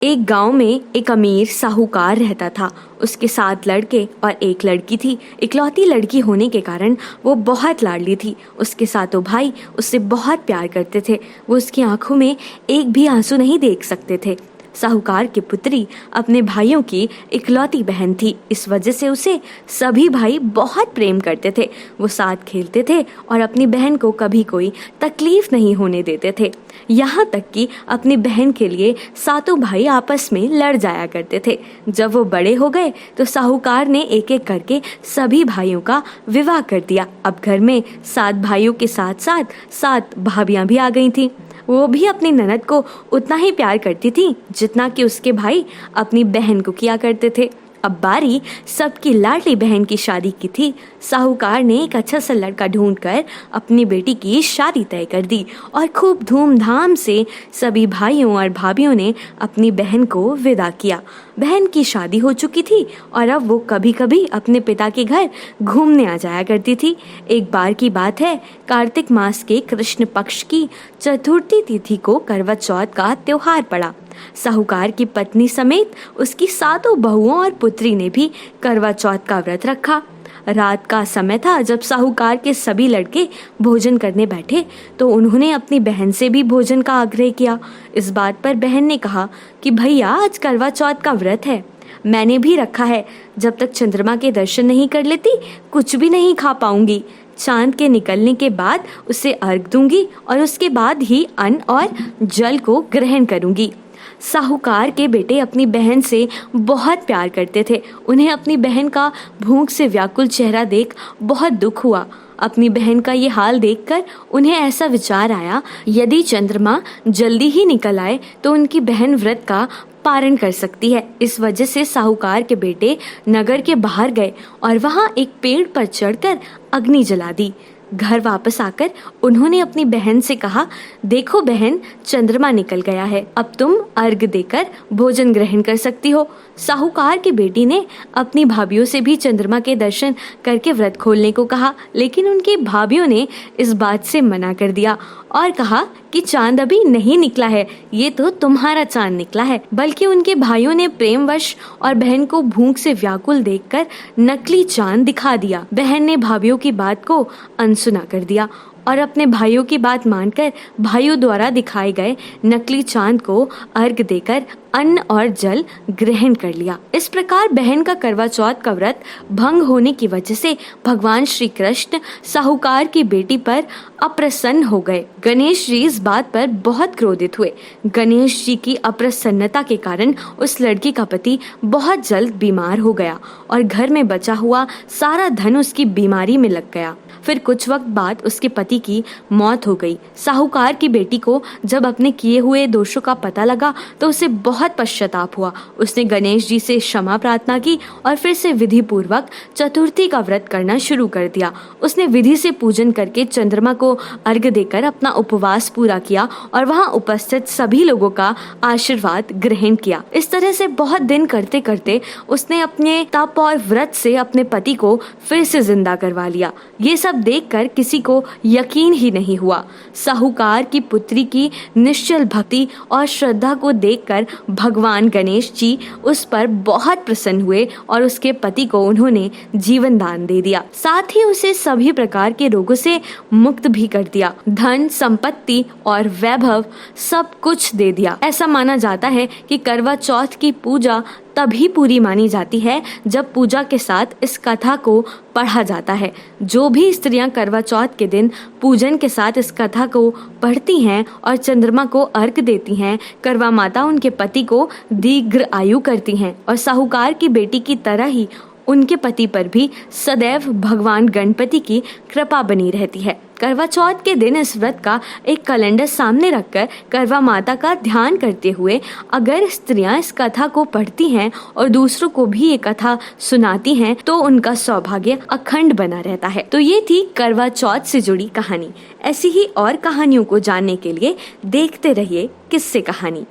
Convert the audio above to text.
एक गांव में एक अमीर साहूकार रहता था। उसके 7 लड़के और एक लड़की थी। इकलौती लड़की होने के कारण वो बहुत लाडली थी। उसके सातों भाई उससे बहुत प्यार करते थे। वो उसकी आंखों में एक भी आंसू नहीं देख सकते थे। साहूकार की पुत्री अपने भाइयों की इकलौती बहन थी। इस वजह से उसे सभी भाई बहुत प्रेम करते थे। वो साथ खेलते थे और अपनी बहन को कभी कोई तकलीफ नहीं होने देते थे। यहाँ तक कि अपनी बहन के लिए सातों भाई आपस में लड़ जाया करते थे। जब वो बड़े हो गए तो साहूकार ने एक एक करके सभी भाइयों का विवाह कर दिया। अब घर में 7 भाइयों के साथ साथ 7 भाभियां भी आ गई थीं। वो भी अपनी ननद को उतना ही प्यार करती थी जितना कि उसके भाई अपनी बहन को किया करते थे। अब बारी सबकी लाडली बहन की शादी की थी। साहूकार ने एक अच्छा सा लड़का ढूंढकर अपनी बेटी की शादी तय कर दी और खूब धूमधाम से सभी भाइयों और भाभियों ने अपनी बहन को विदा किया। बहन की शादी हो चुकी थी और अब वो कभी कभी अपने पिता के घर घूमने आ जाया करती थी। एक बार की बात है, कार्तिक मास के कृष्ण पक्ष की चतुर्थी तिथि को करवा चौथ का त्योहार पड़ा। साहूकार की पत्नी समेत उसकी 7 बहुओं और पुत्री ने भी करवा चौथ का व्रत रखा। रात का समय था जब साहूकार के सभी लड़के भोजन करने बैठे तो उन्होंने अपनी बहन से भी भोजन का आग्रह किया। इस बात पर बहन ने कहा कि भैया, आज करवा चौथ का व्रत है, मैंने भी रखा है। जब तक चंद्रमा के दर्शन नहीं कर लेती कुछ भी नहीं खा पाऊंगी। चांद के निकलने के बाद उसे अर्घ दूंगी और उसके बाद ही अन्न और जल को ग्रहण करूंगी। साहूकार के बेटे अपनी बहन से बहुत प्यार करते थे। उन्हें अपनी बहन का भूख से व्याकुल चेहरा देख बहुत दुख हुआ। अपनी बहन का ये हाल देखकर उन्हें ऐसा विचार आया, यदि चंद्रमा जल्दी ही निकल आए तो उनकी बहन व्रत का पारण कर सकती है। इस वजह से साहूकार के बेटे नगर के बाहर गए और वहां एक पेड़ पर चढ़कर अग्नि जला दी। घर वापस आकर उन्होंने अपनी बहन से कहा, देखो बहन, चंद्रमा निकल गया है, अब तुम अर्घ देकर भोजन ग्रहण कर सकती हो। साहूकार की बेटी ने अपनी भाभियों से भी चंद्रमा के दर्शन करके व्रत खोलने को कहा, लेकिन उनकी भाभियों ने इस बात से मना कर दिया और कहा कि चांद अभी नहीं निकला है, ये तो तुम्हारा चांद निकला है। बल्कि उनके भाइयों ने प्रेमवश और बहन को भूख से व्याकुल देखकर नकली चांद दिखा दिया। बहन ने भाभियों की बात को अनसुना कर दिया और अपने भाइयों की बात मानकर भाइयों द्वारा दिखाए गए नकली चांद को अर्घ देकर अन्न और जल ग्रहण कर लिया। इस प्रकार बहन का करवा चौथ का व्रत भंग होने की वजह से भगवान श्री कृष्ण साहूकार की बेटी पर अप्रसन्न हो गए। गणेश जी इस बात पर बहुत क्रोधित हुए। गणेश जी की अप्रसन्नता के कारण उस लड़की का पति बहुत जल्द बीमार हो गया और घर में बचा हुआ सारा धन उसकी बीमारी में लग गया। फिर कुछ वक्त बाद उसके पति की मौत हो गई। साहूकार की बेटी को जब अपने किए हुए दोषों का पता लगा तो उसे बहुत पश्चाताप हुआ। उसने गणेश जी से क्षमा प्रार्थना की और फिर से विधि पूर्वक चतुर्थी का व्रत करना शुरू कर दिया। उसने विधि से पूजन करके चंद्रमा को अर्घ देकर अपना उपवास पूरा किया और वहां उपस्थित सभी लोगों का आशीर्वाद ग्रहण किया। इस तरह से बहुत दिन करते करते उसने अपने तप और व्रत से अपने पति को फिर से जिंदा करवा लिया। ये सब देखकर किसी को यकीन ही नहीं हुआ। साहूकार की पुत्री की निश्चल भक्ति और श्रद्धा को देखकर भगवान गणेश जी उस पर बहुत प्रसन्न हुए और उसके पति को उन्होंने जीवन दान दे दिया। साथ ही उसे सभी प्रकार के रोगों से मुक्त भी कर दिया। धन, संपत्ति और वैभव सब कुछ दे दिया। ऐसा माना जाता है कि करवा चौथ की पूजा तभी पूरी मानी जाती है जब पूजा के साथ इस कथा को पढ़ा जाता है। जो भी स्त्रियां करवा चौथ के दिन पूजन के साथ इस कथा को पढ़ती हैं और चंद्रमा को अर्घ देती हैं, करवा माता उनके पति को दीर्घ आयु करती हैं और साहूकार की बेटी की तरह ही उनके पति पर भी सदैव भगवान गणपति की कृपा बनी रहती है। करवा चौथ के दिन इस व्रत का एक कैलेंडर सामने रखकर करवा माता का ध्यान करते हुए अगर स्त्रियां इस कथा को पढ़ती हैं और दूसरों को भी ये कथा सुनाती हैं तो उनका सौभाग्य अखंड बना रहता है। तो ये थी करवा चौथ से जुड़ी कहानी। ऐसी ही और कहानियों को जानने के लिए देखते रहिए किस्से कहानी।